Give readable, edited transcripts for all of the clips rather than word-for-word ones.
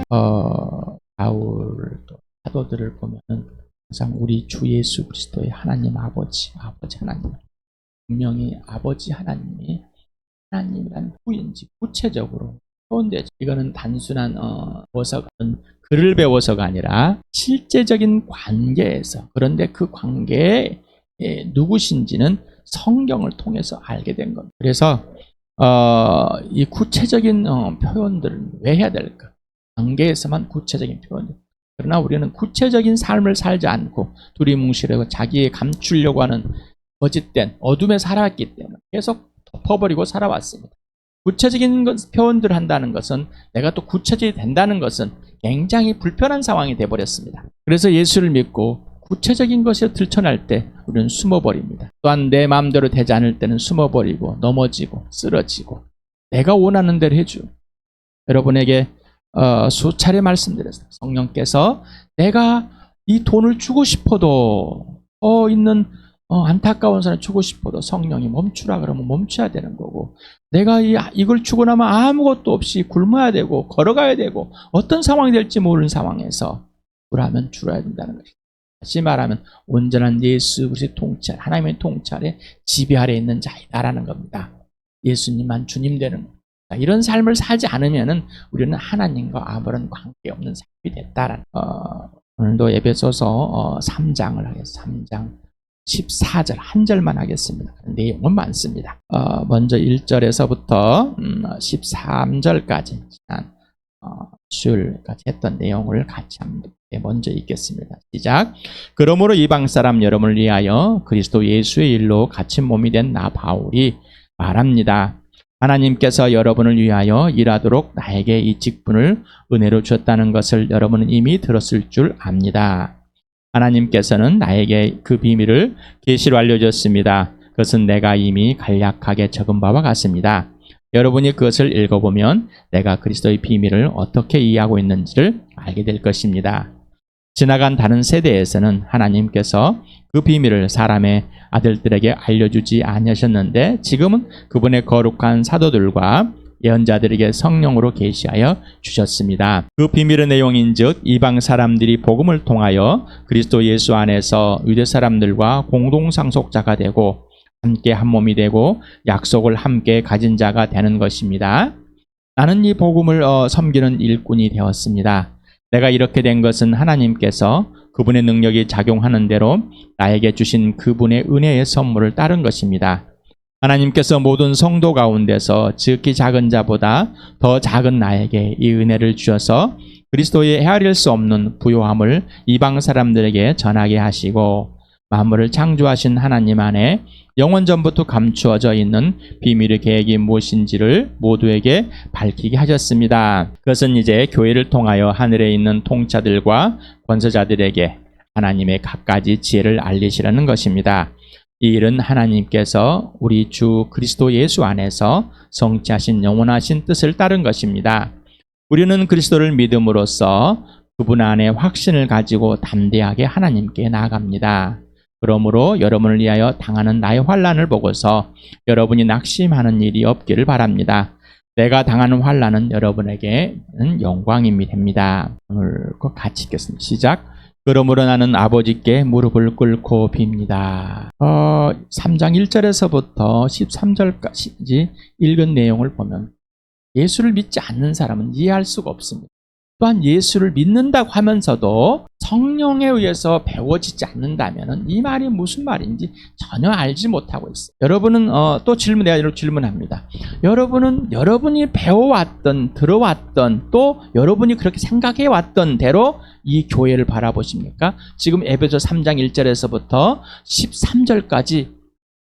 바울 또 사도들을 보면은 항상 우리 주 예수 그리스도의 하나님 아버지 하나님, 분명히 아버지 하나님이 하나님이란 후인지 구체적으로 표현되죠. 이거는 단순한 글을 배워서가 아니라 실제적인 관계에서, 그런데 그 관계에 누구신지는 성경을 통해서 알게 된 겁니다. 그래서 이 구체적인 표현들은 왜 해야 될까? 관계에서만 구체적인 표현들. 그러나 우리는 구체적인 삶을 살지 않고 두리뭉실하고 자기에 감추려고 하는 거짓된 어둠에 살아왔기 때문에 계속 덮어버리고 살아왔습니다. 구체적인 표현들을 한다는 것은, 내가 또 구체적이 된다는 것은 굉장히 불편한 상황이 되어버렸습니다. 그래서 예수를 믿고 구체적인 것에 들춰날 때 우리는 숨어버립니다. 또한 내 마음대로 되지 않을 때는 숨어버리고 넘어지고 쓰러지고, 내가 원하는 대로 해줘. 여러분에게 수차례 말씀드렸어요. 성령께서 내가 이 돈을 주고 싶어도 있는 안타까운 사람 주고 싶어도 성령이 멈추라 그러면 멈춰야 되는 거고, 내가 이걸 주고 나면 아무것도 없이 굶어야 되고 걸어가야 되고 어떤 상황이 될지 모르는 상황에서 주라면 줄어야 된다는 것이다. 다시 말하면 온전한 예수 그리스도의 통찰, 하나님의 통찰에 지배 아래 있는 자이다라는 겁니다. 예수님만 주님 되는 겁니다. 이런 삶을 살지 않으면은 우리는 하나님과 아무런 관계없는 삶이 됐다라는. 오늘도 에베소서 3장을 하겠습니다. 3장 14절 한 절만 하겠습니다. 내용은 많습니다. 먼저 1절에서부터 13절까지 지난 주일까지 했던 내용을 같이 한번 먼저 읽겠습니다. 시작. 그러므로 이방 사람 여러분을 위하여 그리스도 예수의 일로 갇힌 몸이 된 나 바울이 말합니다. 하나님께서 여러분을 위하여 일하도록 나에게 이 직분을 은혜로 주었다는 것을 여러분은 이미 들었을 줄 압니다. 하나님께서는 나에게 그 비밀을 계시로 알려줬습니다. 그것은 내가 이미 간략하게 적은 바와 같습니다. 여러분이 그것을 읽어보면 내가 그리스도의 비밀을 어떻게 이해하고 있는지를 알게 될 것입니다. 지나간 다른 세대에서는 하나님께서 그 비밀을 사람의 아들들에게 알려주지 아니하셨는데, 지금은 그분의 거룩한 사도들과 예언자들에게 성령으로 계시하여 주셨습니다. 그 비밀의 내용인즉 이방 사람들이 복음을 통하여 그리스도 예수 안에서 유대 사람들과 공동 상속자가 되고 함께 한 몸이 되고 약속을 함께 가진 자가 되는 것입니다. 나는 이 복음을 섬기는 일꾼이 되었습니다. 내가 이렇게 된 것은 하나님께서 그분의 능력이 작용하는 대로 나에게 주신 그분의 은혜의 선물을 따른 것입니다. 하나님께서 모든 성도 가운데서 지극히 작은 자보다 더 작은 나에게 이 은혜를 주셔서 그리스도의 헤아릴 수 없는 부요함을 이방 사람들에게 전하게 하시고, 만물을 창조하신 하나님 안에 영원전부터 감추어져 있는 비밀의 계획이 무엇인지를 모두에게 밝히게 하셨습니다. 그것은 이제 교회를 통하여 하늘에 있는 통치자들과 권세자들에게 하나님의 갖가지 지혜를 알리시라는 것입니다. 이 일은 하나님께서 우리 주 그리스도 예수 안에서 성취하신 영원하신 뜻을 따른 것입니다. 우리는 그리스도를 믿음으로써 그분 안에 확신을 가지고 담대하게 하나님께 나아갑니다. 그러므로 여러분을 위하여 당하는 나의 환난을 보고서 여러분이 낙심하는 일이 없기를 바랍니다. 내가 당하는 환난은 여러분에게는 영광임이 됩니다. 오늘 꼭 같이 읽겠습니다. 시작. 그러므로 나는 아버지께 무릎을 꿇고 빕니다. 3장 1절에서부터 13절까지 읽은 내용을 보면 예수를 믿지 않는 사람은 이해할 수가 없습니다. 또한 예수를 믿는다고 하면서도 성령에 의해서 배워지지 않는다면 이 말이 무슨 말인지 전혀 알지 못하고 있어요. 여러분은 또 내가 이렇게 질문합니다. 여러분은 여러분이 배워왔던, 들어왔던, 또 여러분이 그렇게 생각해왔던 대로 이 교회를 바라보십니까? 지금 에베소 3장 1절에서부터 13절까지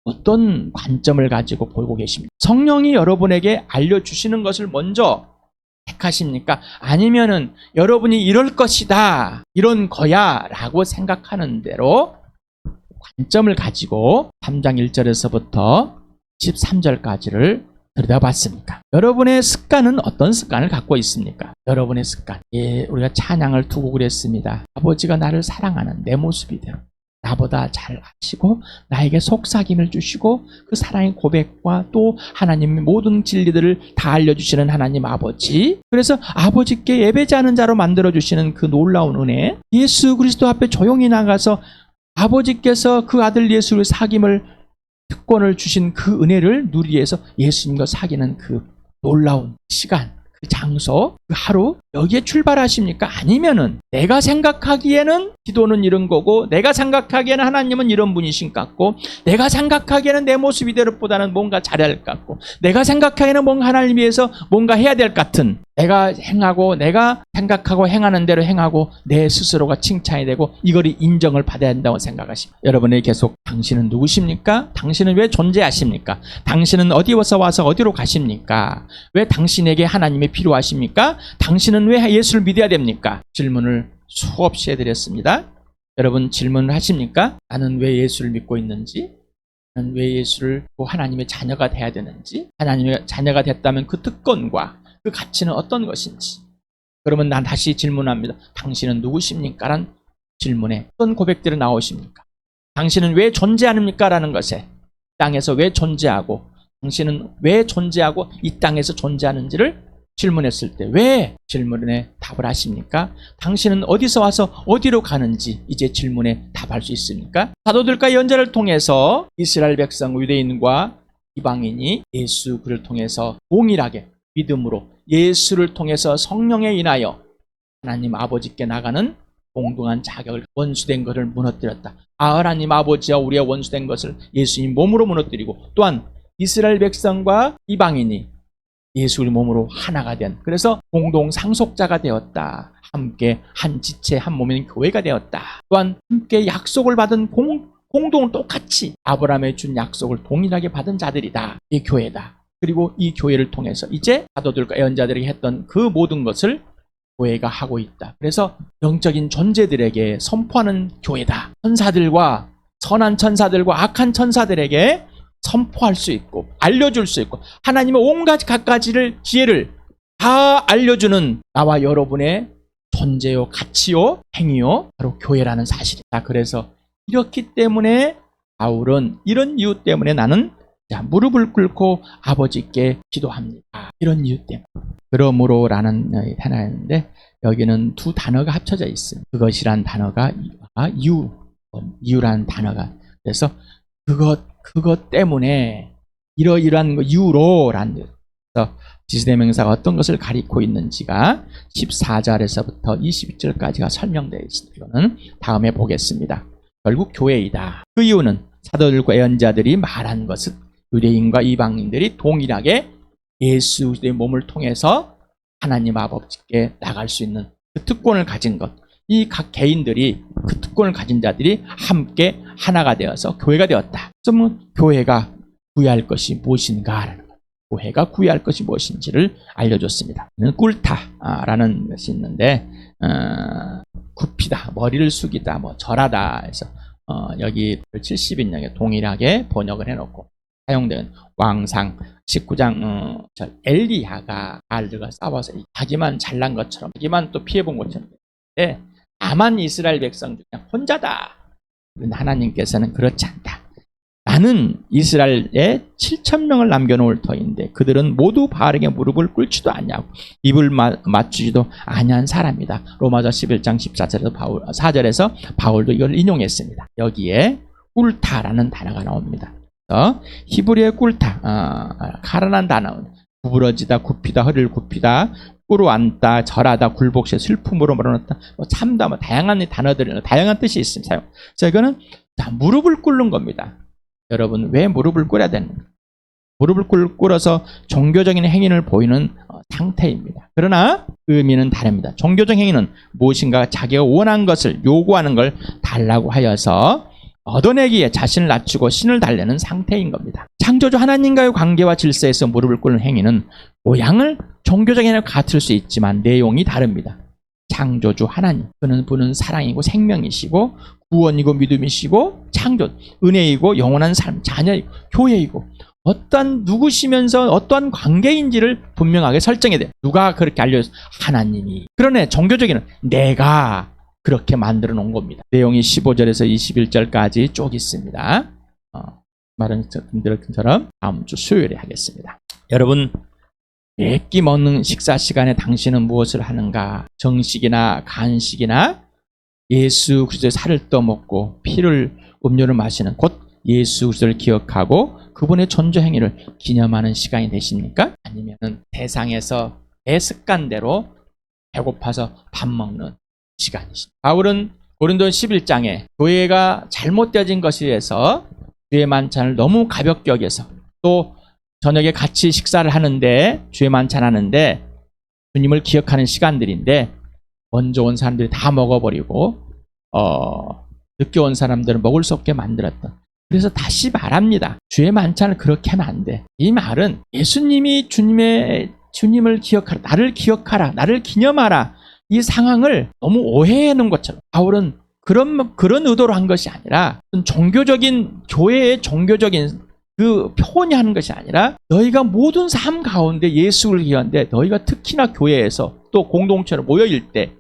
어떤 관점을 가지고 보고 계십니까? 성령이 여러분에게 알려주시는 것을 먼저 택하십니까? 아니면은 여러분이 이럴 것이다, 이런 거야 라고 생각하는 대로 관점을 가지고 3장 1절에서부터 13절까지를 들여다봤습니까? 여러분의 습관은 어떤 습관을 갖고 있습니까? 여러분의 습관. 우리가 찬양을 두고 그랬습니다. 아버지가 나를 사랑하는 내 모습이대로 나보다 잘 아시고 나에게 속삭임을 주시고 그 사랑의 고백과 또 하나님의 모든 진리들을 다 알려주시는 하나님 아버지, 그래서 아버지께 예배자는 자로 만들어주시는 그 놀라운 은혜, 예수 그리스도 앞에 조용히 나가서 아버지께서 그 아들 예수를 사귐을 특권을 주신 그 은혜를 누리기 위해서 예수님과 사귀는 그 놀라운 시간, 그 장소, 그 하루, 여기에 출발하십니까? 아니면은 내가 생각하기에는 기도는 이런 거고, 내가 생각하기에는 하나님은 이런 분이신 것 같고, 내가 생각하기에는 내 모습 이대로보다는 뭔가 잘해야 할 것 같고, 내가 생각하기에는 뭔가 하나님 위해서 뭔가 해야 될 것 같은, 내가 행하고 내가 생각하고 행하는 대로 행하고 내 스스로가 칭찬이 되고 이거를 인정을 받아야 한다고 생각하십니다. 여러분이 계속 당신은 누구십니까? 당신은 왜 존재하십니까? 당신은 어디서 와서 어디로 가십니까? 왜 당신에게 하나님이 필요하십니까? 당신은 왜 예수를 믿어야 됩니까? 질문을 수없이 해드렸습니다. 여러분 질문을 하십니까? 나는 왜 예수를 믿고 있는지, 나는 왜 예수를 하나님의 자녀가 돼야 되는지, 하나님의 자녀가 됐다면 그 특권과 그 가치는 어떤 것인지. 그러면 난 다시 질문합니다. 당신은 누구십니까? 라는 질문에 어떤 고백들이 나오십니까? 당신은 왜 존재합니까? 라는 것에, 땅에서 왜 존재하고 당신은 왜 존재하고 이 땅에서 존재하는지를 질문했을 때 왜 질문에 답을 하십니까? 당신은 어디서 와서 어디로 가는지 이제 질문에 답할 수 있습니까? 사도들과 연자를 통해서 이스라엘 백성, 유대인과 이방인이 예수 그를 통해서 동일하게 믿음으로 예수를 통해서 성령에 인하여 하나님 아버지께 나가는 공동한 자격을, 원수된 것을 무너뜨렸다. 하나님 아버지와 우리의 원수된 것을 예수님 몸으로 무너뜨리고, 또한 이스라엘 백성과 이방인이 예수의 몸으로 하나가 된, 그래서 공동 상속자가 되었다. 함께 한 지체 한 몸인 교회가 되었다. 또한 함께 약속을 받은 공동을 똑같이 아브라함에 준 약속을 동일하게 받은 자들이다. 이 교회다. 그리고 이 교회를 통해서 이제 사도들과 예언자들에게 했던 그 모든 것을 교회가 하고 있다. 그래서 영적인 존재들에게 선포하는 교회다. 천사들과 선한 천사들과 악한 천사들에게 선포할 수 있고 알려줄 수 있고 하나님의 온갖 갖가지를 지혜를 다 알려주는 나와 여러분의 존재요 가치요 행위요 바로 교회라는 사실이다. 그래서 이렇기 때문에 바울은 이런 이유 때문에 나는 무릎을 꿇고 아버지께 기도합니다. 이런 이유 때문에. 그러므로 라는 단어인데 여기는 두 단어가 합쳐져 있습니다. 그것이란 단어가 이유라는 단어가, 그래서 그것 때문에 이러이러한 이유로라는, 그래서 지시대명사가 어떤 것을 가리고 있는지가 14절에서부터 22절까지가 설명되어 있습니다. 이거는 다음에 보겠습니다. 결국 교회이다. 그 이유는 사도들과 예언자들이 말한 것은 유대인과 이방인들이 동일하게 예수의 몸을 통해서 하나님 아버지께 나갈 수 있는 그 특권을 가진 것, 이 각 개인들이 그 특권을 가진 자들이 함께 하나가 되어서 교회가 되었다. 그러면 교회가 구해할 것이 무엇인가? 교회가 구해할 것이 무엇인지를 알려줬습니다. 꿀타라는 것이 있는데 굽히다, 머리를 숙이다, 절하다 해서 여기 70인역에 동일하게 번역을 해놓고 사용된 왕상 19장 엘리야가 알들과 싸워서 자기만 잘난 것처럼 자기만 또 피해본 것처럼 나만 이스라엘 백성 중에 혼자다. 하나님께서는 그렇지 않다. 나는 이스라엘에 7,000명을 남겨놓을 터인데 그들은 모두 바알에게 무릎을 꿇지도 않냐고 입을 맞추지도 아니한 사람이다. 로마서 11장 4절에서 바울도 이걸 인용했습니다. 여기에 꿀타라는 단어가 나옵니다. 히브리의 꿀타, 가라난 단어, 구부러지다, 굽히다, 허리를 굽히다, 꿇어앉다, 절하다, 굴복시, 슬픔으로 몰아넣다, 참다, 다양한 단어들이, 다양한 뜻이 있습니다. 그래서 이거는 무릎을 꿇는 겁니다. 여러분, 왜 무릎을 꿇어야 되는가? 무릎을 꿇어서 종교적인 행위를 보이는 상태입니다. 그러나 의미는 다릅니다. 종교적 행위는 무엇인가 자기가 원한 것을 요구하는 걸 달라고 하여서 얻어내기에 자신을 낮추고 신을 달래는 상태인 겁니다. 창조주 하나님과의 관계와 질서에서 무릎을 꿇는 행위는 모양을 종교적인 행위와 같을 수 있지만 내용이 다릅니다. 창조주 하나님, 그는 사랑이고 생명이시고 구원이고 믿음이시고 창조, 은혜이고 영원한 삶, 자녀이고 교회이고 어떠한 누구시면서 어떠한 관계인지를 분명하게 설정해야 돼요. 누가 그렇게 알려줘서 하나님이. 그러네, 종교적인 내가 그렇게 만들어 놓은 겁니다. 내용이 15절에서 21절까지 쭉 있습니다. 말씀드린 것처럼 다음 주 수요일에 하겠습니다. 여러분, 매 끼 먹는 식사 시간에 당신은 무엇을 하는가? 정식이나 간식이나 예수 그리스도의 살을 떠먹고 피를 음료를 마시는 곧 예수 그리스도를 기억하고 그분의 존재 행위를 기념하는 시간이 되십니까? 아니면 세상에서 내 습관대로 배고파서 밥 먹는 시간이십니까? 바울은 고린도 11장에 교회가 잘못되어진 것에 대해서 주의 만찬을 너무 가볍게 여겨서 또 저녁에 같이 식사를 하는데 주의 만찬 하는데 주님을 기억하는 시간들인데 먼저 온 사람들이 다 먹어버리고 늦게 온 사람들은 먹을 수 없게 만들었던. 그래서 다시 말합니다. 주의 만찬을 그렇게 하면 안 돼. 이 말은 예수님이 주님을 기억하라, 나를 기억하라, 나를 기념하라, 이 상황을 너무 오해해 놓은 것처럼 바울은 그런 의도로 한 것이 아니라 종교적인 교회의 종교적인 그 표현이 하는 것이 아니라 너희가 모든 삶 가운데 예수를 기하는데 너희가 특히나 교회에서 또 공동체로 모여일 때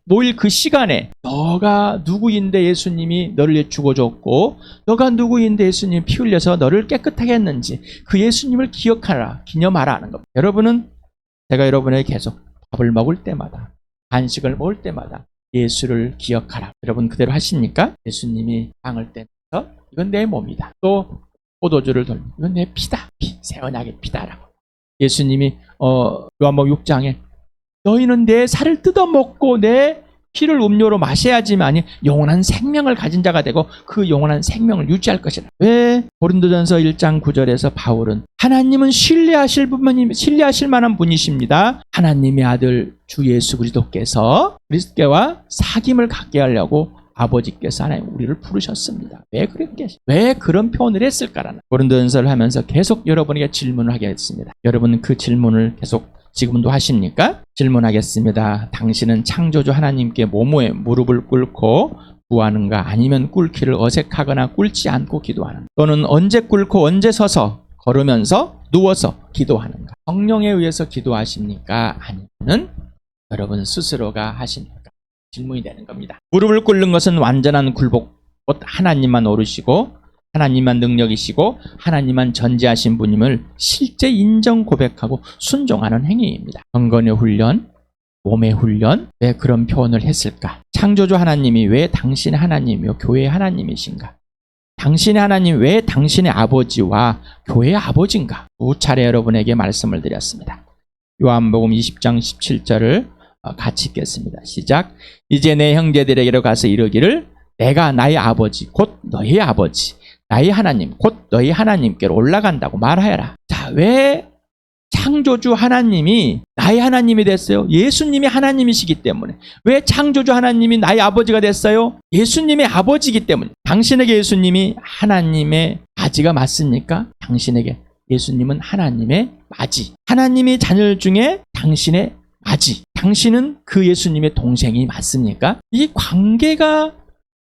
모일 그 시간에 너가 누구인데 예수님이 너를 위해 죽어줬고 너가 누구인데 예수님이 피 흘려서 너를 깨끗하게 했는지 그 예수님을 기억하라, 기념하라 하는 겁니다. 여러분은 제가 여러분에게 계속 밥을 먹을 때마다 간식을 먹을 때마다 예수를 기억하라. 여러분 그대로 하십니까? 예수님이 빵을 떼면서 이건 내 몸이다. 또 포도주를 돌리면 이건 내 피다. 새 언약의 피다라고. 예수님이 요한복음 6장에 너희는 내 살을 뜯어먹고 내 피를 음료로 마셔야지만이 영원한 생명을 가진 자가 되고 그 영원한 생명을 유지할 것이라. 왜 고린도전서 1장 9절에서 바울은 하나님은 신뢰하실 만한 분이십니다. 하나님의 아들 주 예수 그리스도께서 그리스도와 사귐을 갖게 하려고 아버지께서 하나님 우리를 부르셨습니다. 왜 그런 표현을 했을까라는 고린도전서를 하면서 계속 여러분에게 질문을 하겠습니다. 여러분 그 질문을 계속 지금도 하십니까? 질문하겠습니다. 당신은 창조주 하나님께 뭐뭐에 무릎을 꿇고 구하는가? 아니면 꿇기를 어색하거나 꿇지 않고 기도하는가? 또는 언제 꿇고 언제 서서 걸으면서 누워서 기도하는가? 성령에 의해서 기도하십니까? 아니면 여러분 스스로가 하십니까? 질문이 되는 겁니다. 무릎을 꿇는 것은 완전한 굴복, 곧 하나님만 오르시고 하나님만 능력이시고 하나님만 전지하신 분임을 실제 인정 고백하고 순종하는 행위입니다. 경건의 훈련, 몸의 훈련, 왜 그런 표현을 했을까? 창조주 하나님이 왜 당신의 하나님이요 교회의 하나님이신가? 당신의 하나님 왜 당신의 아버지와 교회의 아버지인가? 두 차례 여러분에게 말씀을 드렸습니다. 요한복음 20장 17절을 같이 읽겠습니다. 시작. 이제 내 형제들에게로 가서 이르기를 내가 나의 아버지 곧 너희 아버지 나의 하나님 곧 너희 하나님께로 올라간다고 말하여라. 자, 왜 창조주 하나님이 나의 하나님이 됐어요? 예수님이 하나님이시기 때문에. 왜 창조주 하나님이 나의 아버지가 됐어요? 예수님의 아버지이기 때문에. 당신에게 예수님이 하나님의 아지가 맞습니까? 당신에게 예수님은 하나님의 아지. 하나님의 자녀 중에 당신의 아지. 당신은 그 예수님의 동생이 맞습니까? 이 관계가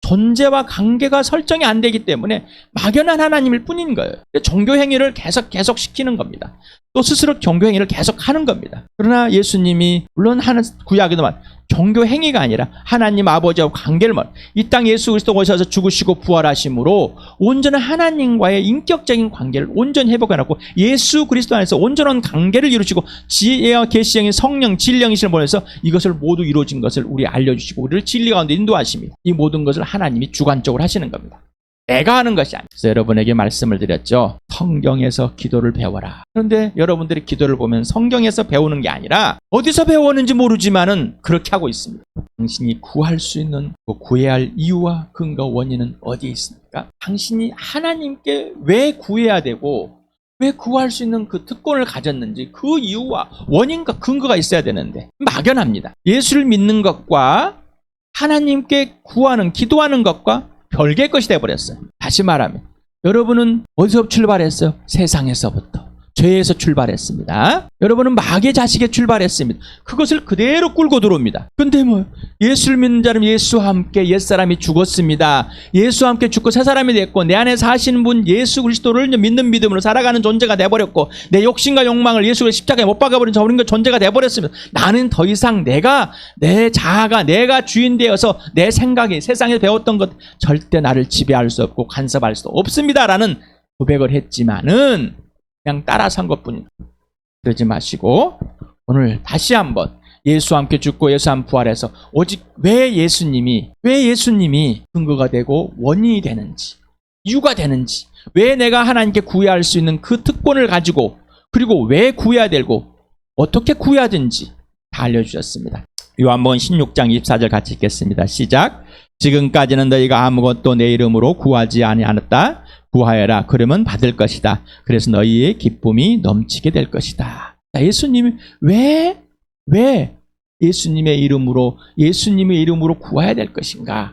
존재와 관계가 설정이 안 되기 때문에 막연한 하나님일 뿐인 거예요. 종교 행위를 계속 시키는 겁니다. 또 스스로 종교 행위를 계속 하는 겁니다. 그러나 예수님이 물론 구약에도만 종교 행위가 아니라 하나님 아버지와 관계를 이 땅 예수 그리스도 오셔서 죽으시고 부활하심으로 온전한 하나님과의 인격적인 관계를 온전히 회복해놓고 예수 그리스도 안에서 온전한 관계를 이루시고 지혜와 계시형인 성령 진령이신을 보내서 이것을 모두 이루어진 것을 우리 알려주시고 우리를 진리 가운데 인도하십니다. 이 모든 것을 하나님이 주관적으로 하시는 겁니다. 내가 하는 것이 아니에요. 그래서 여러분에게 말씀을 드렸죠. 성경에서 기도를 배워라. 그런데 여러분들이 기도를 보면 성경에서 배우는 게 아니라 어디서 배웠는지 모르지만은 그렇게 하고 있습니다. 당신이 구할 수 있는 구해야 할 이유와 근거 원인은 어디에 있습니까? 당신이 하나님께 왜 구해야 되고 왜 구할 수 있는 그 특권을 가졌는지 그 이유와 원인과 근거가 있어야 되는데 막연합니다. 예수를 믿는 것과 하나님께 구하는 기도하는 것과 별개의 것이 되어버렸어요. 다시 말하면 여러분은 어디서 출발했어요? 세상에서부터. 죄에서 출발했습니다. 여러분은 마귀의 자식에 출발했습니다. 그것을 그대로 끌고 들어옵니다. 근데 뭐 예수를 믿는 자는 예수와 함께 옛사람이 죽었습니다. 예수와 함께 죽고 새 사람이 됐고 내 안에 사시는 분 예수 그리스도를 믿는 믿음으로 살아가는 존재가 돼버렸고 내 욕심과 욕망을 예수의 십자가에 못 박아버린 저 어린 것 존재가 돼버렸습니다. 나는 더 이상 내가 내 자아가 내가 주인 되어서 내 생각이 세상에 배웠던 것 절대 나를 지배할 수 없고 간섭할 수 없습니다라는 고백을 했지만은 그냥 따라 산 것뿐입니다. 그러지 마시고 오늘 다시 한번 예수와 함께 죽고 예수와 함께 부활해서 오직 왜 예수님이 근거가 되고 원인이 되는지 이유가 되는지 왜 내가 하나님께 구해야 할 수 있는 그 특권을 가지고 그리고 왜 구해야 되고 어떻게 구해야 되는지 다 알려주셨습니다. 요한복음 16장 24절 같이 읽겠습니다. 시작. 지금까지는 너희가 아무것도 내 이름으로 구하지 아니하였다. 구하여라. 그러면 받을 것이다. 그래서 너희의 기쁨이 넘치게 될 것이다. 예수님이 왜 예수님의 이름으로 구해야 될 것인가?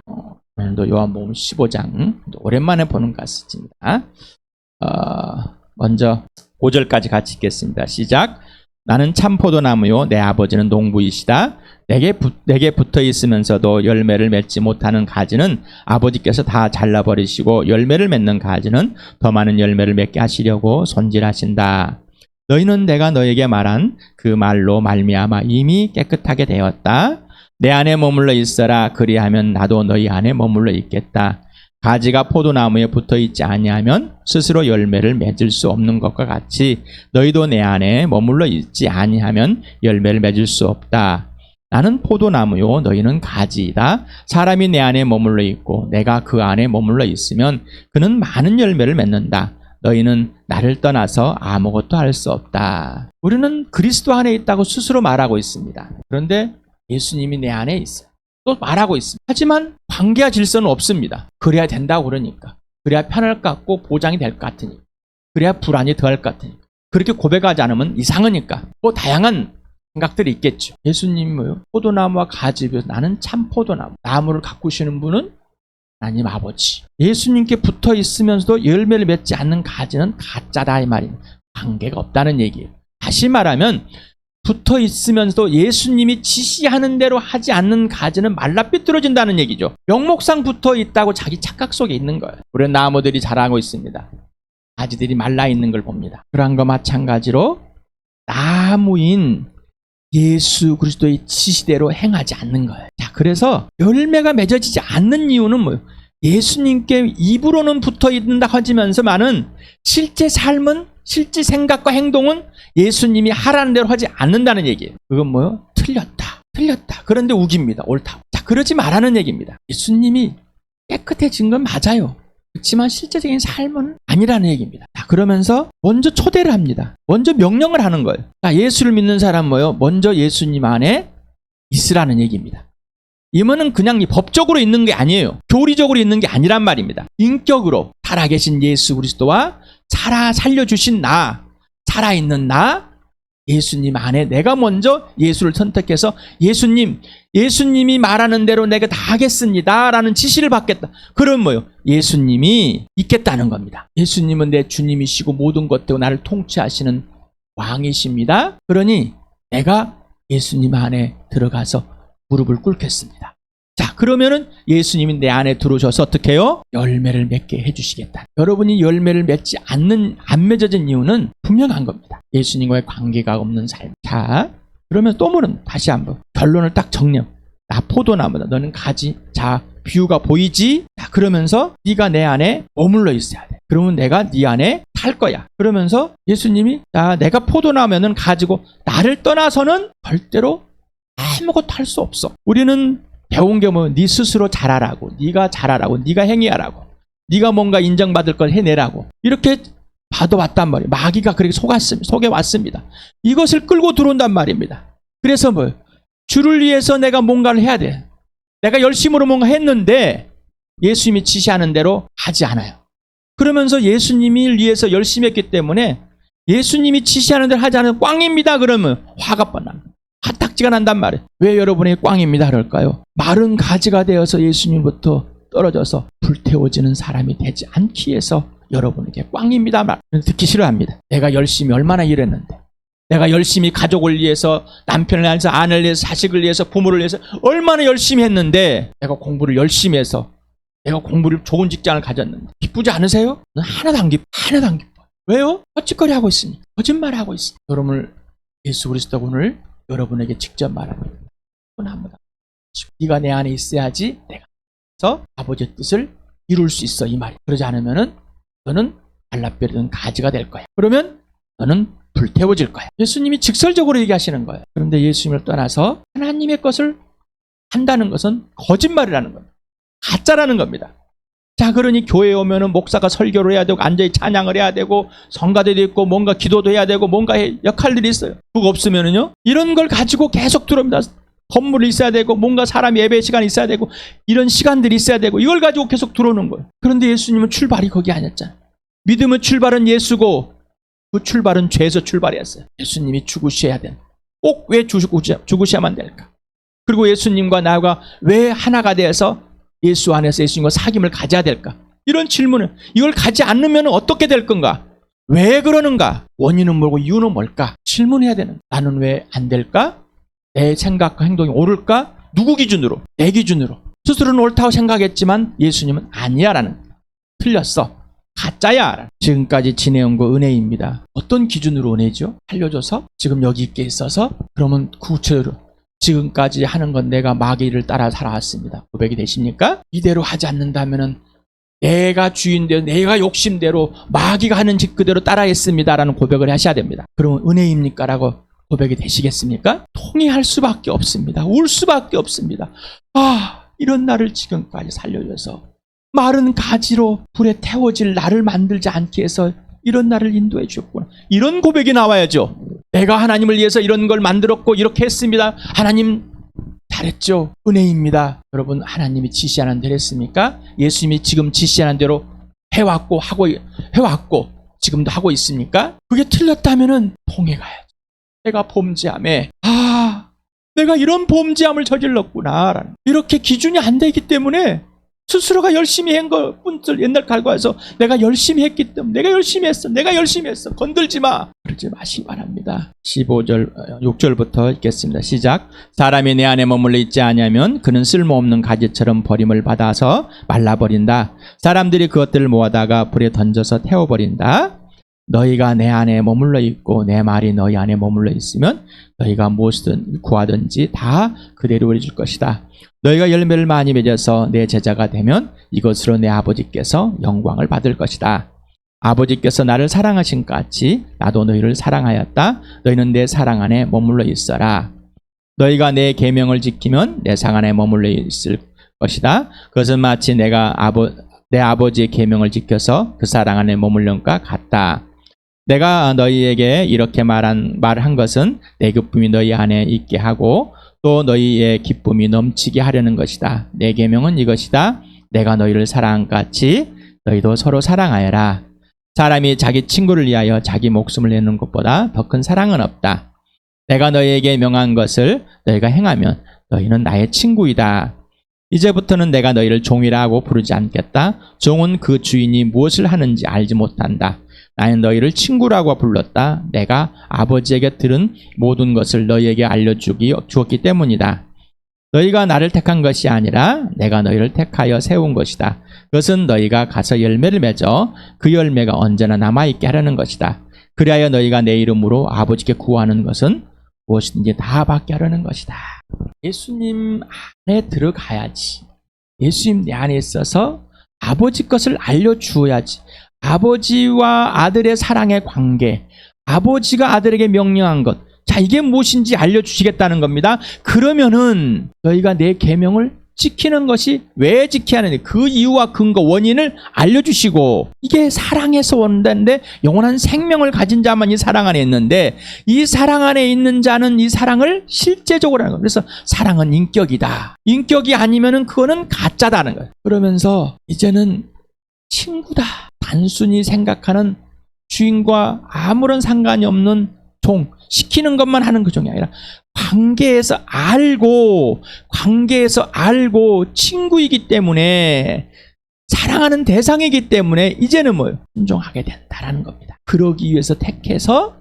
오늘도 요한복음 15장 오랜만에 보는 것 같습니다. 먼저 5절까지 같이 읽겠습니다. 시작. 나는 참 포도나무요 내 아버지는 농부이시다. 내게 붙어 있으면서도 열매를 맺지 못하는 가지는 아버지께서 다 잘라버리시고 열매를 맺는 가지는 더 많은 열매를 맺게 하시려고 손질하신다. 너희는 내가 너에게 말한 그 말로 말미암아 이미 깨끗하게 되었다. 내 안에 머물러 있어라. 그리하면 나도 너희 안에 머물러 있겠다. 가지가 포도나무에 붙어 있지 아니하면 스스로 열매를 맺을 수 없는 것과 같이 너희도 내 안에 머물러 있지 아니하면 열매를 맺을 수 없다. 나는 포도나무요 너희는 가지이다. 사람이 내 안에 머물러 있고 내가 그 안에 머물러 있으면 그는 많은 열매를 맺는다. 너희는 나를 떠나서 아무것도 할 수 없다. 우리는 그리스도 안에 있다고 스스로 말하고 있습니다. 그런데 예수님이 내 안에 있어요. 또 말하고 있습니다. 하지만 관계와 질서는 없습니다. 그래야 된다고 그러니까. 그래야 편할 것 같고 보장이 될 것 같으니까. 그래야 불안이 더할 것 같으니까. 그렇게 고백하지 않으면 이상하니까. 또 다양한 생각들이 있겠죠. 예수님이 뭐요? 포도나무와 가지비어서 나는 참 포도나무. 나무를 가꾸시는 분은 하나님 아버지. 예수님께 붙어 있으면서도 열매를 맺지 않는 가지는 가짜다 이 말입니다. 관계가 없다는 얘기예요. 다시 말하면 붙어 있으면서도 예수님이 지시하는 대로 하지 않는 가지는 말라 삐뚤어진다는 얘기죠. 명목상 붙어 있다고 자기 착각 속에 있는 거예요. 우리는 나무들이 자라고 있습니다. 가지들이 말라 있는 걸 봅니다. 그러한 거 마찬가지로 나무인 예수 그리스도의 지시대로 행하지 않는 거예요. 자, 그래서 열매가 맺어지지 않는 이유는 뭐예요? 예수님께 입으로는 붙어 있는다 하지만서만은 실제 삶은 실제 생각과 행동은 예수님이 하라는 대로 하지 않는다는 얘기예요. 그건 뭐예요? 틀렸다. 그런데 우깁니다. 옳다. 자, 그러지 말라는 얘기입니다. 예수님이 깨끗해진 건 맞아요. 그렇지만 실제적인 삶은 아니라는 얘기입니다. 자, 그러면서 먼저 초대를 합니다. 먼저 명령을 하는 거예요. 자, 예수를 믿는 사람 뭐예요? 먼저 예수님 안에 있으라는 얘기입니다. 이거는 그냥 법적으로 있는 게 아니에요. 교리적으로 있는 게 아니란 말입니다. 인격으로 살아계신 예수 그리스도와 살려주신 나, 살아있는 나, 예수님 안에 내가 먼저 예수를 선택해서 예수님이 말하는 대로 내가 다 하겠습니다 라는 지시를 받겠다. 그럼 뭐예요? 예수님이 있겠다는 겁니다. 예수님은 내 주님이시고 모든 것들로 나를 통치하시는 왕이십니다. 그러니 내가 예수님 안에 들어가서 무릎을 꿇겠습니다. 자, 그러면은 예수님이 내 안에 들어오셔서 어떻게 해요? 열매를 맺게 해주시겠다. 여러분이 열매를 맺지 안 맺어진 이유는 분명한 겁니다. 예수님과의 관계가 없는 삶. 자, 그러면 또 물은 다시 한번 결론을 딱 정리해. 나 포도나무다. 너는 가지. 자, 비유가 보이지? 자, 그러면서 네가 내 안에 머물러 있어야 돼. 그러면 내가 네 안에 살 거야. 그러면서 예수님이 내가 포도나무는 가지고 나를 떠나서는 절대로 아무것도 할 수 없어. 우리는 배운 게 뭐 네 스스로 잘하라고, 네가 잘하라고, 네가 행위하라고, 네가 뭔가 인정받을 걸 해내라고 이렇게 받아왔단 말이에요. 마귀가 그렇게 속여왔습니다. 이것을 끌고 들어온단 말입니다. 그래서 주를 위해서 내가 뭔가를 해야 돼. 내가 열심으로 뭔가 했는데 예수님이 지시하는 대로 하지 않아요. 그러면서 예수님을 위해서 열심히 했기 때문에 예수님이 지시하는 대로 하지 않으면 꽝입니다. 그러면 화가 뻔납니다. 화딱지가 난단 말이에요. 왜 여러분이 꽝입니다 그럴까요? 마른 가지가 되어서 예수님부터 떨어져서 불태워지는 사람이 되지 않기 위해서 여러분에게 꽝입니다. 듣기 싫어합니다. 내가 열심히 얼마나 일했는데, 내가 열심히 가족을 위해서, 남편을 위해서, 아내를 위해서, 자식을 위해서, 부모를 위해서 얼마나 열심히 했는데, 내가 공부를 열심히 해서 내가 공부를 좋은 직장을 가졌는데 기쁘지 않으세요? 하나도 안 기뻐. 하나도 안 기뻐. 왜요? 헛짓거리 하고 있으니, 거짓말 하고 있으니. 여러분을 예수 그리스도가 오늘 여러분에게 직접 말합니다. 한번 네가 내 안에 있어야지 내가 그래서 아버지의 뜻을 이룰 수 있어, 이 말이. 그러지 않으면은 너는 달랏별이든 가지가 될 거야. 그러면 너는 불태워질 거야. 예수님이 직설적으로 얘기하시는 거예요. 그런데 예수님을 떠나서 하나님의 것을 한다는 것은 거짓말이라는 겁니다. 가짜라는 겁니다. 자, 그러니 교회에 오면은 목사가 설교를 해야 되고 앉아 찬양을 해야 되고 성가대도 있고 뭔가 기도도 해야 되고 뭔가 역할들이 있어요. 그거 없으면은요, 이런 걸 가지고 계속 들어옵니다. 건물이 있어야 되고 뭔가 사람 예배 시간이 있어야 되고 이런 시간들이 있어야 되고 이걸 가지고 계속 들어오는 거예요. 그런데 예수님은 출발이 거기 아니었잖아요. 믿음의 출발은 예수고 그 출발은 죄에서 출발이었어요. 예수님이 죽으셔야 된, 꼭 왜 죽으셔야만 될까? 그리고 예수님과 나가 왜 하나가 되어서 예수 안에서 예수님과 사귐을 가져야 될까? 이런 질문을, 이걸 가지 않으면 어떻게 될 건가? 왜 그러는가? 원인은 뭐고 이유는 뭘까? 질문해야 되는. 나는 왜 안 될까? 내 생각과 행동이 옳을까? 누구 기준으로? 내 기준으로. 스스로는 옳다고 생각했지만 예수님은 아니야라는, 틀렸어, 가짜야. 지금까지 지내온 거 은혜입니다. 어떤 기준으로 은혜죠? 살려줘서? 지금 여기 있게 있어서? 그러면 구체적으로 지금까지 하는 건 내가 마귀를 따라 살아왔습니다. 고백이 되십니까? 이대로 하지 않는다면은 내가 주인대로, 내가 욕심대로, 마귀가 하는 짓 그대로 따라했습니다라는 고백을 하셔야 됩니다. 그러면 은혜입니까? 라고 고백이 되시겠습니까? 통해할 수밖에 없습니다. 울 수밖에 없습니다. 아, 이런 나를 지금까지 살려줘서 마른 가지로 불에 태워질 나를 만들지 않게 해서 이런 나를 인도해 주셨구나. 이런 고백이 나와야죠. 내가 하나님을 위해서 이런 걸 만들었고 이렇게 했습니다. 하나님 잘했죠. 은혜입니다. 여러분, 하나님이 지시하는 대로 했습니까? 예수님이 지금 지시하는 대로 해왔고 지금도 하고 있습니까? 그게 틀렸다면은 통해가야죠. 내가 범죄함에 내가 이런 범죄함을 저질렀구나. 이렇게 기준이 안 되기 때문에 스스로가 열심히 한 것뿐들 옛날 갈고해서 내가 열심히 했기 때문에 내가 열심히 했어 건들지 마, 그러지 마시기 바랍니다. 15절 6절부터 읽겠습니다. 시작. 사람이 내 안에 머물러 있지 아니하면 그는 쓸모없는 가지처럼 버림을 받아서 말라버린다. 사람들이 그것들을 모아다가 불에 던져서 태워버린다. 너희가 내 안에 머물러 있고 내 말이 너희 안에 머물러 있으면 너희가 무엇이든 구하든지 다 그대로 이루어질 것이다. 너희가 열매를 많이 맺어서 내 제자가 되면 이것으로 내 아버지께서 영광을 받을 것이다. 아버지께서 나를 사랑하신 것 같이 나도 너희를 사랑하였다. 너희는 내 사랑 안에 머물러 있어라. 너희가 내 계명을 지키면 내 상 안에 머물러 있을 것이다. 그것은 마치 내가 내 아버지의 계명을 지켜서 그 사랑 안에 머물는 것과 같다. 내가 너희에게 이렇게 말한 것은 내 기쁨이 너희 안에 있게 하고 또 너희의 기쁨이 넘치게 하려는 것이다. 내 계명은 이것이다. 내가 너희를 사랑한 것 같이 너희도 서로 사랑하여라. 사람이 자기 친구를 위하여 자기 목숨을 내는 것보다 더 큰 사랑은 없다. 내가 너희에게 명한 것을 너희가 행하면 너희는 나의 친구이다. 이제부터는 내가 너희를 종이라 하고 부르지 않겠다. 종은 그 주인이 무엇을 하는지 알지 못한다. 나는 너희를 친구라고 불렀다. 내가 아버지에게 들은 모든 것을 너희에게 주었기 때문이다. 너희가 나를 택한 것이 아니라 내가 너희를 택하여 세운 것이다. 그것은 너희가 가서 열매를 맺어 그 열매가 언제나 남아있게 하려는 것이다. 그리하여 너희가 내 이름으로 아버지께 구하는 것은 무엇이든지 다 받게 하려는 것이다. 예수님 안에 들어가야지. 예수님 내 안에 있어서 아버지 것을 알려주어야지. 아버지와 아들의 사랑의 관계, 아버지가 아들에게 명령한 것, 자, 이게 무엇인지 알려주시겠다는 겁니다. 그러면은 너희가 내 계명을 지키는 것이 왜 지켜야 하는지 그 이유와 근거, 원인을 알려주시고, 이게 사랑에서 온다는데 영원한 생명을 가진 자만 이 사랑 안에 있는데 이 사랑 안에 있는 자는 이 사랑을 실제적으로 하는 거예요. 그래서 사랑은 인격이다. 인격이 아니면은 그거는 가짜다는 거예요. 그러면서 이제는 친구다. 단순히 생각하는 주인과 아무런 상관이 없는 종, 시키는 것만 하는 그 종이 아니라 관계에서 알고 친구이기 때문에 사랑하는 대상이기 때문에 이제는 뭐예요? 순종하게 된다라는 겁니다. 그러기 위해서 택해서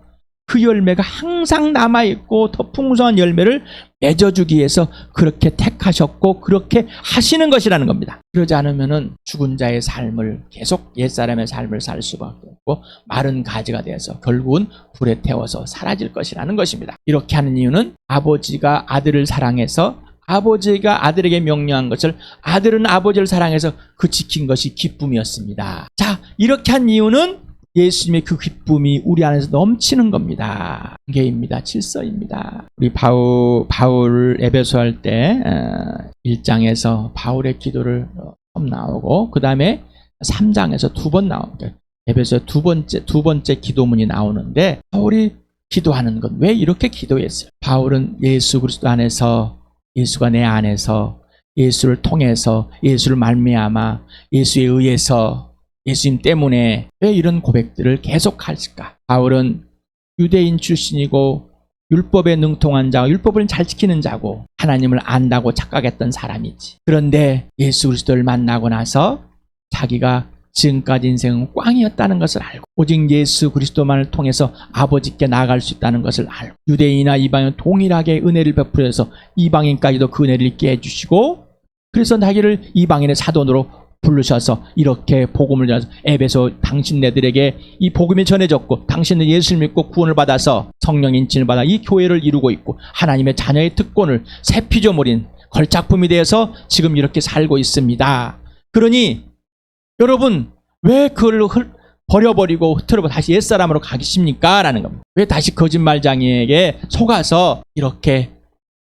그 열매가 항상 남아있고 더 풍성한 열매를 맺어주기 위해서 그렇게 택하셨고 그렇게 하시는 것이라는 겁니다. 그러지 않으면은 죽은 자의 삶을 계속 옛사람의 삶을 살 수밖에 없고 마른 가지가 돼서 결국은 불에 태워서 사라질 것이라는 것입니다. 이렇게 하는 이유는 아버지가 아들을 사랑해서 아버지가 아들에게 명령한 것을 아들은 아버지를 사랑해서 그 지킨 것이 기쁨이었습니다. 자, 이렇게 한 이유는 예수님의 그 기쁨이 우리 안에서 넘치는 겁니다. 관계입니다. 질서입니다. 우리 바울 에베소 할 때 1장에서 바울의 기도를 처음 나오고 그 다음에 3장에서 두 번 나옵니다. 에베소 두 번째 기도문이 나오는데 바울이 기도하는 건 왜 이렇게 기도했어요? 바울은 예수 그리스도 안에서 예수가 내 안에서 예수를 통해서 예수를 말미암아 예수에 의해서 예수님 때문에 왜 이런 고백들을 계속할까? 바울은 유대인 출신이고 율법에 능통한 자, 율법을 잘 지키는 자고 하나님을 안다고 착각했던 사람이지. 그런데 예수 그리스도를 만나고 나서 자기가 지금까지 인생은 꽝이었다는 것을 알고 오직 예수 그리스도만을 통해서 아버지께 나아갈 수 있다는 것을 알고 유대인이나 이방인 동일하게 은혜를 베풀어서 이방인까지도 그 은혜를 있게 해주시고 그래서 자기를 이방인의 사돈으로 부르셔서 이렇게 복음을 전해서 에베소 당신네들에게 이 복음이 전해졌고 당신은 예수를 믿고 구원을 받아서 성령 인침을 받아 이 교회를 이루고 있고 하나님의 자녀의 특권을 새 피조물인 걸작품이 되어서 지금 이렇게 살고 있습니다. 그러니 여러분 왜 그걸 버려버리고 흐트러버 다시 옛사람으로 가기십니까? 라는 겁니다. 왜 다시 거짓말장이에게 속아서 이렇게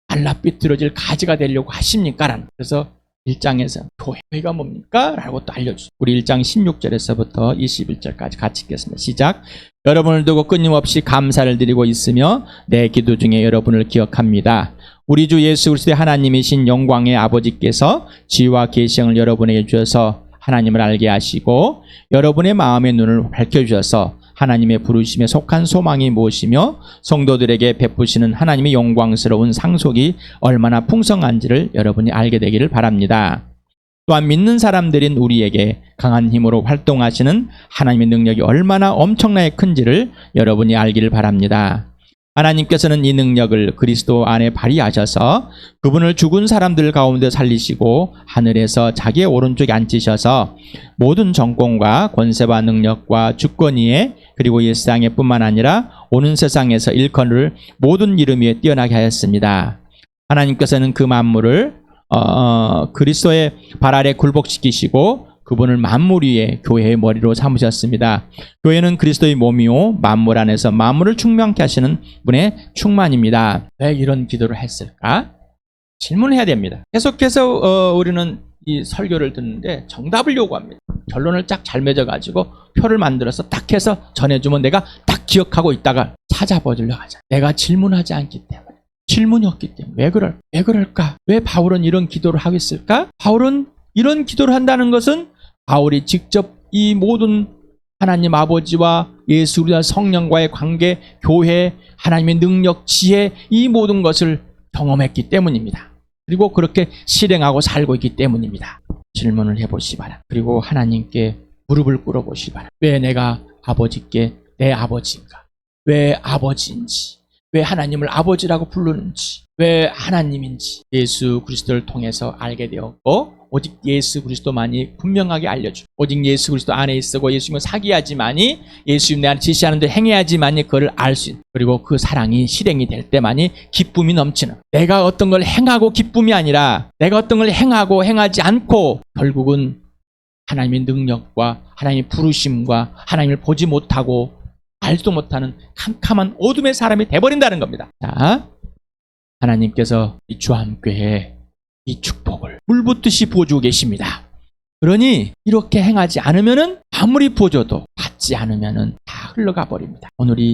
말라삐뚤어질 가지가 되려고 하십니까? 라는 거예요. 그래서 1장에서 교회가 뭡니까? 라고 또 알려주죠. 우리 1장 16절에서부터 21절까지 같이 읽겠습니다. 시작. 여러분을 두고 끊임없이 감사를 드리고 있으며 내 기도 중에 여러분을 기억합니다. 우리 주 예수 그리스도의 하나님이신 영광의 아버지께서 지혜와 계시형을 여러분에게 주셔서 하나님을 알게 하시고 여러분의 마음의 눈을 밝혀주셔서 하나님의 부르심에 속한 소망이 무엇이며 성도들에게 베푸시는 하나님의 영광스러운 상속이 얼마나 풍성한지를 여러분이 알게 되기를 바랍니다. 또한 믿는 사람들인 우리에게 강한 힘으로 활동하시는 하나님의 능력이 얼마나 엄청나게 큰지를 여러분이 알기를 바랍니다. 하나님께서는 이 능력을 그리스도 안에 발휘하셔서 그분을 죽은 사람들 가운데 살리시고 하늘에서 자기의 오른쪽에 앉히셔서 모든 정권과 권세와 능력과 주권위에 그리고 이 세상에 뿐만 아니라 오는 세상에서 일컬을 모든 이름 위에 뛰어나게 하였습니다. 하나님께서는 그 만물을 그리스도의 발 아래 굴복시키시고 그분을 만물 위에 교회의 머리로 삼으셨습니다. 교회는 그리스도의 몸이요 만물 안에서 만물을 충만케 하시는 분의 충만입니다. 왜 이런 기도를 했을까? 질문해야 됩니다. 계속해서 우리는 이 설교를 듣는데 정답을 요구합니다. 결론을 쫙 잘 맺어가지고 표를 만들어서 딱 해서 전해주면 내가 딱 기억하고 있다가 찾아보려고 하잖아. 내가 질문하지 않기 때문에. 질문이 없기 때문에. 왜 그럴까? 왜 바울은 이런 기도를 하고 있을까? 바울은 이런 기도를 한다는 것은 바울이 직접 이 모든 하나님 아버지와 예수 그리스도 성령과의 관계, 교회, 하나님의 능력, 지혜 이 모든 것을 경험했기 때문입니다. 그리고 그렇게 실행하고 살고 있기 때문입니다. 질문을 해보시 바랍니다. 그리고 하나님께 무릎을 꿇어보시 바랍니다. 왜 내가 아버지께 내 아버지인가? 왜 아버지인지? 왜 하나님을 아버지라고 부르는지? 왜 하나님인지? 예수 그리스도를 통해서 알게 되었고 오직 예수 그리스도만이 분명하게 알려주고 오직 예수 그리스도 안에 있고 예수님을 사귀어야지만이 예수님 내 안에 지시하는 대로 행해야지만이 그걸 알 수 있는 그리고 그 사랑이 실행이 될 때만이 기쁨이 넘치는 내가 어떤 걸 행하고 기쁨이 아니라 내가 어떤 걸 행하고 행하지 않고 결국은 하나님의 능력과 하나님의 부르심과 하나님을 보지 못하고 알지도 못하는 캄캄한 어둠의 사람이 돼버린다는 겁니다. 자, 하나님께서 이 주암교회에 이 축복을 물붓듯이 부어주고 계십니다. 그러니 이렇게 행하지 않으면은 아무리 부어줘도 받지 않으면은 다 흘러가 버립니다. 오늘 이